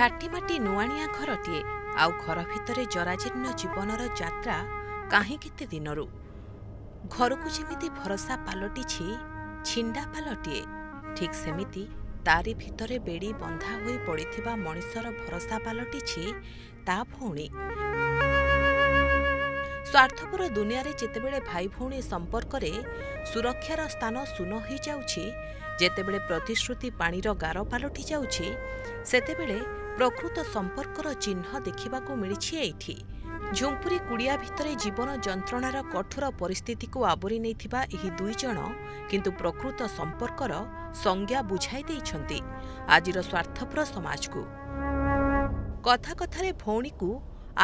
ଝାଟିମାଟି ନୁଆଣିଆ ଘରଟିଏ ଆଉ ଘର ଭିତରେ ଜରାଜୀର୍ଣ୍ଣ ଜୀବନର ଯାତ୍ରା କାହିଁ କେତେ ଦିନରୁ। ଘରକୁ ଯେମିତି ଭରସା ପାଲଟିଛି ଛିଣ୍ଡା ପାଲଟିଏ, ଠିକ୍ ସେମିତି ତାରି ଭିତରେ ବେଡ଼ି ବନ୍ଧା ହୋଇ ପଡ଼ିଥିବା ମଣିଷର ଭରସା ପାଲଟିଛି ତା ଭଉଣୀ। ସ୍ୱାର୍ଥପର ଦୁନିଆରେ ଯେତେବେଳେ ଭାଇ ଭଉଣୀ ସମ୍ପର୍କରେ ସୁରକ୍ଷାର ସ୍ଥାନ ଶୂନ ହୋଇଯାଉଛି, ଯେତେବେଳେ ପ୍ରତିଶ୍ରୁତି ପାଣିର ଗାର ପାଲଟି ଯାଉଛି, ସେତେବେଳେ ପ୍ରକୃତ ସମ୍ପର୍କର ଚିହ୍ନ ଦେଖିବାକୁ ମିଳିଛି ଏଇଠି। ଝୁମ୍ପୁରି କୁଡ଼ିଆ ଭିତରେ ଜୀବନ ଯନ୍ତ୍ରଣାର କଠୋର ପରିସ୍ଥିତିକୁ ଆବୋରି ନେଇଥିବା ଏହି ଦୁଇଜଣ କିନ୍ତୁ ପ୍ରକୃତ ସମ୍ପର୍କର ସଂଜ୍ଞା ବୁଝାଇ ଦେଇଛନ୍ତି ଆଜିର ସ୍ୱାର୍ଥପର ସମାଜକୁ। କଥା କଥାରେ ଭଉଣୀକୁ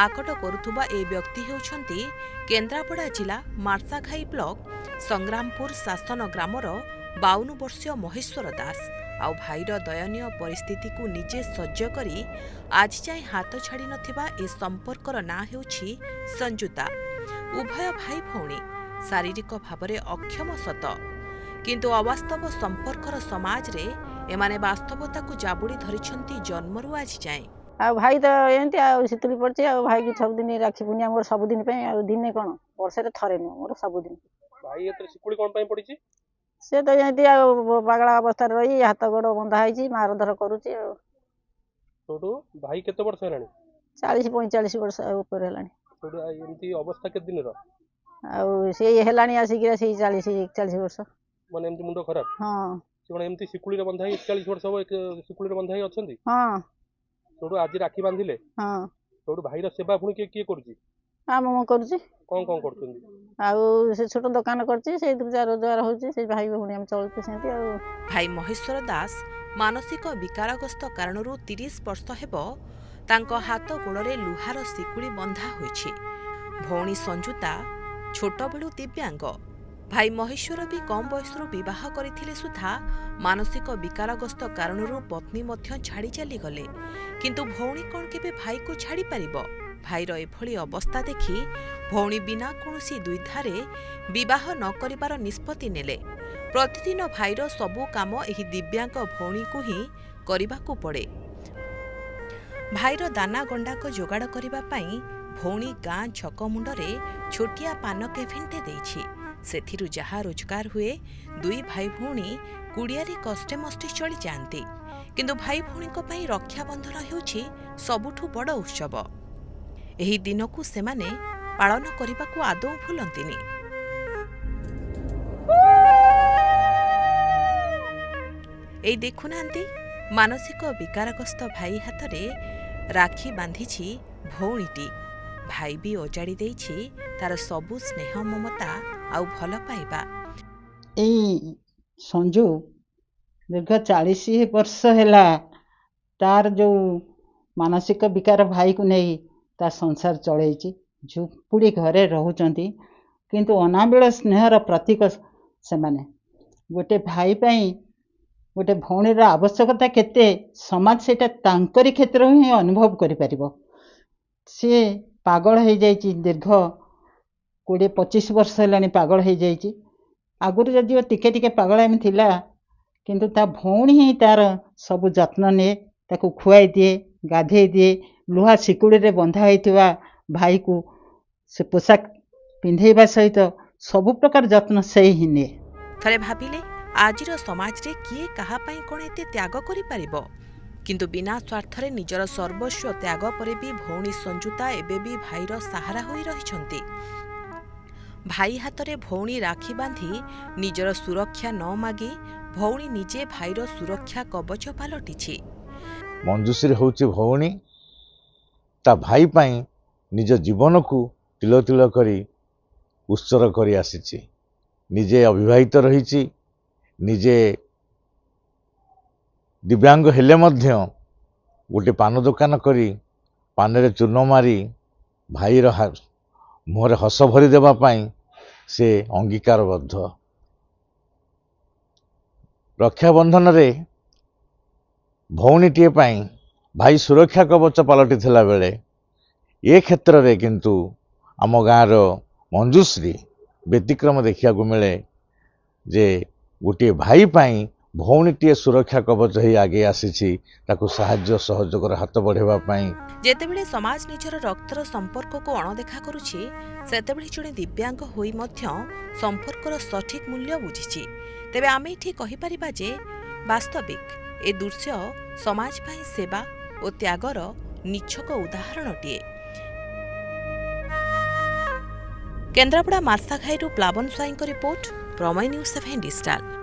ଆକଟ କରୁଥିବା ଏ ବ୍ୟକ୍ତି ହେଉଛନ୍ତି କେନ୍ଦ୍ରାପଡ଼ା ଜିଲ୍ଲା ମାର୍ଶାଘାଇ ବ୍ଲକ ସଂଗ୍ରାମପୁର ଶାସନ ଗ୍ରାମର 52 ବର୍ଷୀୟ ମହେଶ୍ୱର ଦାସ। ଆଉ ଭାଇର ଦୟନୀୟ ପରିସ୍ଥିତିକୁ ନିଜେ ସହ୍ୟ କରି ଆଜିଯାଏଁ ହାତ ଛାଡ଼ି ନଥିବା ଏ ସମ୍ପର୍କର ନାଁ ହେଉଛି ସଞ୍ଜୁତା। ଉଭୟ ଭାଇ ଭଉଣୀ ଶାରୀରିକ ଭାବରେ ଅକ୍ଷମ ସତ, କିନ୍ତୁ ଅବାସ୍ତବ ସମ୍ପର୍କର ସମାଜରେ ଏମାନେ ବାସ୍ତବତାକୁ ଜାବୁଡ଼ି ଧରିଛନ୍ତି ଜନ୍ମରୁ ଆଜି ଯାଏଁ। ଆଉ ଭାଇ ତ ଏମିତି ଆଉ ଶୀତୁଳି ପଡ଼ିଛି ଆଉ ଭାଇକି ସବୁଦିନ ରାକ୍ଷୀ ପୂର୍ଣ୍ଣିମା ମୋର ସବୁଦିନ ପାଇଁ, ଆଉ ଦିନେ କ'ଣ ବର୍ଷରେ ଥରେ ନୁହଁ ମୋର ସବୁଦିନ। ଭାଇ ଏତେ ଶିକୁଳି କ'ଣ ପାଇଁ ପଡ଼ିଛି? ସେ ତ ଏମିତି ଆଉ ପାଗଳା ଅବସ୍ଥାରେ ରହି ହାତ ଗୋଡ଼ ବନ୍ଧା ହେଇଛି, ମାରଧର କରୁଛି ଆଉ। ସେଠୁ ଭାଇ କେତେ ବର୍ଷ ହେଲାଣି? 40-45 ବର୍ଷ ଉପରେ ହେଲାଣି। ସେଠୁ ଏମିତି ଅବସ୍ଥା କେତେ ଦିନର? ଆଉ ସେଇ ହେଲାଣି ଆସିକି ସେଇ 40-41 ବର୍ଷ। ମାନେ ଏମିତି ମୁଣ୍ଡ ଖରାପ? ହଁ। ସେ କ'ଣ ଏମିତି ଶିକୁଳିରେ ବନ୍ଧା ହେଇ 41 ବର୍ଷ ହେବ ଶିକୁଳିରେ ବନ୍ଧା ହେଇ ଅଛନ୍ତି? ହଁ। ସେଠୁ ଆଜି ରାକ୍ଷୀ ବାନ୍ଧିଲେ? ହଁ। ସେଠୁ ଭାଇର ସେବା ପୁଣି କିଏ କରୁଛି? ମୁଁ କରୁଛି। କ'ଣ କରୁଛନ୍ତି? ଆଉ ସେ ଛୋଟ ଦୋକାନ କରିଛି, ସେଇଥିରୁ ଯାହା ରୋଜଗାର ହେଉଛି ସେଇ ଭାଇ ଭଉଣୀ ଆମେ ଚଳୁଛୁ ସେମିତି ଆଉ। ଭାଇ ମହେଶ୍ୱର ଦାସ ମାନସିକ ବିକାରଗ୍ରସ୍ତ କାରଣରୁ 30 ବର୍ଷ ହେବ ତାଙ୍କ ହାତ ଗୋଡ଼ରେ ଲୁହାର ଶିକୁଳି ବନ୍ଧା ହୋଇଛି। ଭଉଣୀ ସଞ୍ଜୁତା ଛୋଟବେଳୁ ଦିବ୍ୟାଙ୍ଗ। ଭାଇ ମହେଶ୍ୱର ବି କମ୍ ବୟସରୁ ବିବାହ କରିଥିଲେ ସୁଦ୍ଧା ମାନସିକ ବିକାରଗ୍ରସ୍ତ କାରଣରୁ ପତ୍ନୀ ମଧ୍ୟ ଛାଡ଼ି ଚାଲିଗଲେ। କିନ୍ତୁ ଭଉଣୀ କ'ଣ କେବେ ଭାଇକୁ ଛାଡ଼ି ପାରିବ? ଭାଇର ଏଭଳି ଅବସ୍ଥା ଦେଖି ଭଉଣୀ ବିନା କୌଣସି ଦ୍ୱିଧାରେ ବିବାହ ନ କରିବାର ନିଷ୍ପତ୍ତି ନେଲେ। ପ୍ରତିଦିନ ଭାଇର ସବୁ କାମ ଏହି ଦିବ୍ୟାଙ୍ଗ ଭଉଣୀକୁ ହିଁ କରିବାକୁ ପଡ଼େ। ଭାଇର ଦାନା ଗଣ୍ଡାକ ଯୋଗାଡ଼ କରିବା ପାଇଁ ଭଉଣୀ ଗାଁ ଛକ ମୁଣ୍ଡରେ ଛୋଟିଆ ପାନ କେଭିନ୍ଟେ ଦେଇଛି। ସେଥିରୁ ଯାହା ରୋଜଗାର ହୁଏ ଦୁଇ ଭାଇ ଭଉଣୀ କୁଡ଼ିଆରେ କଷ୍ଟେ ମଷ୍ଟେ ଚଳିଯାଆନ୍ତି। କିନ୍ତୁ ଭାଇ ଭଉଣୀଙ୍କ ପାଇଁ ରକ୍ଷାବନ୍ଧନ ହେଉଛି ସବୁଠୁ ବଡ଼ ଉତ୍ସବ। ଏହି ଦିନକୁ ସେମାନେ ପାଳନ କରିବାକୁ ଆଦୌ ଭୁଲନ୍ତିନି। ଏଇ ଦେଖୁନାହାନ୍ତି, ମାନସିକ ବିକାରଗ୍ରସ୍ତ ଭାଇ ହାତରେ ରାକ୍ଷୀ ବାନ୍ଧିଛି ଭଉଣୀଟି। ଭାଇ ବି ଅଜାଡ଼ି ଦେଇଛି ତାର ସବୁ ସ୍ନେହ ମମତା ଆଉ ଭଲ ପାଇବା। ଏଇ ସଞ୍ଜୁ ଦୀର୍ଘ 40 ବର୍ଷ ହେଲା ତାର ଯେଉଁ ମାନସିକ ବିକାର ଭାଇକୁ ନେଇ ତା ସଂସାର ଚଳେଇଛି। ଝୁମ୍ପୁଡ଼ି ଘରେ ରହୁଛନ୍ତି, କିନ୍ତୁ ଅନାବିଳ ସ୍ନେହର ପ୍ରତୀକ ସେମାନେ। ଗୋଟେ ଭାଇ ପାଇଁ ଗୋଟେ ଭଉଣୀର ଆବଶ୍ୟକତା କେତେ, ସମାଜ ସେଇଟା ତାଙ୍କରି କ୍ଷେତ୍ରରେ ହିଁ ଅନୁଭବ କରିପାରିବ। ସିଏ ପାଗଳ ହେଇଯାଇଛି, ଦୀର୍ଘ 20-25 ବର୍ଷ ହେଲାଣି ପାଗଳ ହେଇଯାଇଛି। ଆଗରୁ ଯଦିଓ ଟିକେ ଟିକେ ପାଗଳାମି ଥିଲା, କିନ୍ତୁ ତା ଭଉଣୀ ହିଁ ତାର ସବୁ ଯତ୍ନ ନିଏ, ତାକୁ ଖୁଆଇ ଦିଏ, ଗାଧେଇ ଦିଏ। ଲୁହା ଶିକୁଳିରେ ବନ୍ଧା ହୋଇଥିବା ଭାଇକୁ ସେ ପୋଷାକ ପିନ୍ଧେଇବା ସହିତ ସବୁ ପ୍ରକାର ଯତ୍ନ ସେ ହିଁ ନିଏ। ଥରେ ଭାବିଲେ ଆଜିର ସମାଜରେ କିଏ କାହା ପାଇଁ କ'ଣ ଏତେ ତ୍ୟାଗ କରିପାରିବ? କିନ୍ତୁ ବିନା ସ୍ୱାର୍ଥରେ ନିଜର ସର୍ବସ୍ୱ ତ୍ୟାଗ ପରେ ବି ଭଉଣୀ ସଞ୍ଜୁତା ଏବେ ବି ଭାଇର ସାହାରା ହୋଇ ରହିଛନ୍ତି। ଭାଇ ହାତରେ ଭଉଣୀ ରାକ୍ଷୀ ବାନ୍ଧି ନିଜର ସୁରକ୍ଷା ନ ମାଗି ଭଉଣୀ ନିଜେ ଭାଇର ସୁରକ୍ଷା କବଚ ପାଲଟିଛି। ମଞ୍ଜୁଶ୍ରୀ ହେଉଛି ଭଉଣୀ, ତା ଭାଇ ପାଇଁ ନିଜ ଜୀବନକୁ ତିଳ ତିଳ କରି ଉତ୍ସର୍ଗ କରି ଆସିଛି। ନିଜେ ଅବିବାହିତ ରହିଛି, ନିଜେ ଦିବ୍ୟାଙ୍ଗ ହେଲେ ମଧ୍ୟ ଗୋଟେ ପାନ ଦୋକାନ କରି ପାନରେ ଚୂନ ମାରି ଭାଇର ମୁହଁରେ ହସ ଭରି ଦେବା ପାଇଁ ସେ ଅଙ୍ଗୀକାରବଦ୍ଧ। ରକ୍ଷାବନ୍ଧନରେ ଭଉଣୀଟିଏ ପାଇଁ ଭାଇ ସୁରକ୍ଷା କବଚ ପାଲଟିଥିଲା ବେଳେ ଏ କ୍ଷେତ୍ରରେ କିନ୍ତୁ ଆମ ଗାଁର ମଞ୍ଜୁଶ୍ରୀ ବ୍ୟତିକ୍ରମ ଦେଖିବାକୁ ମିଳେ ଯେ ଗୋଟିଏ ଭାଇ ପାଇଁ ଭଉଣୀଟିଏ ସୁରକ୍ଷା କବଚ ହେଇ ଆଗେଇ ଆସିଛି ତାକୁ ସାହାଯ୍ୟ ସହଯୋଗର ହାତ ବଢ଼ାଇବା ପାଇଁ। ଯେତେବେଳେ ସମାଜ ନିଜର ରକ୍ତର ସମ୍ପର୍କକୁ ଅଣଦେଖା କରୁଛି ସେତେବେଳେ ଜଣେ ଦିବ୍ୟାଙ୍ଗ ହୋଇ ମଧ୍ୟ ସମ୍ପର୍କର ସଠିକ୍ ମୂଲ୍ୟ ବୁଝିଛି। ତେବେ ଆମେ ଏଠି କହିପାରିବା ଯେ ବାସ୍ତବିକ ଏ ଦୃଶ୍ୟ ସମାଜ ପାଇଁ ସେବା ଓ ତ୍ୟାଗର ନିଛକ ଉଦାହରଣଟିଏ। କେନ୍ଦ୍ରାପଡ଼ା ମାର୍ଶାଘାଇରୁ ପ୍ଲାବନ ସ୍ୱାଇଁଙ୍କ ରିପୋର୍ଟ, ପ୍ରମେୟ ନ୍ୟୁଜ୍ 7 ଡିଜିଟାଲ।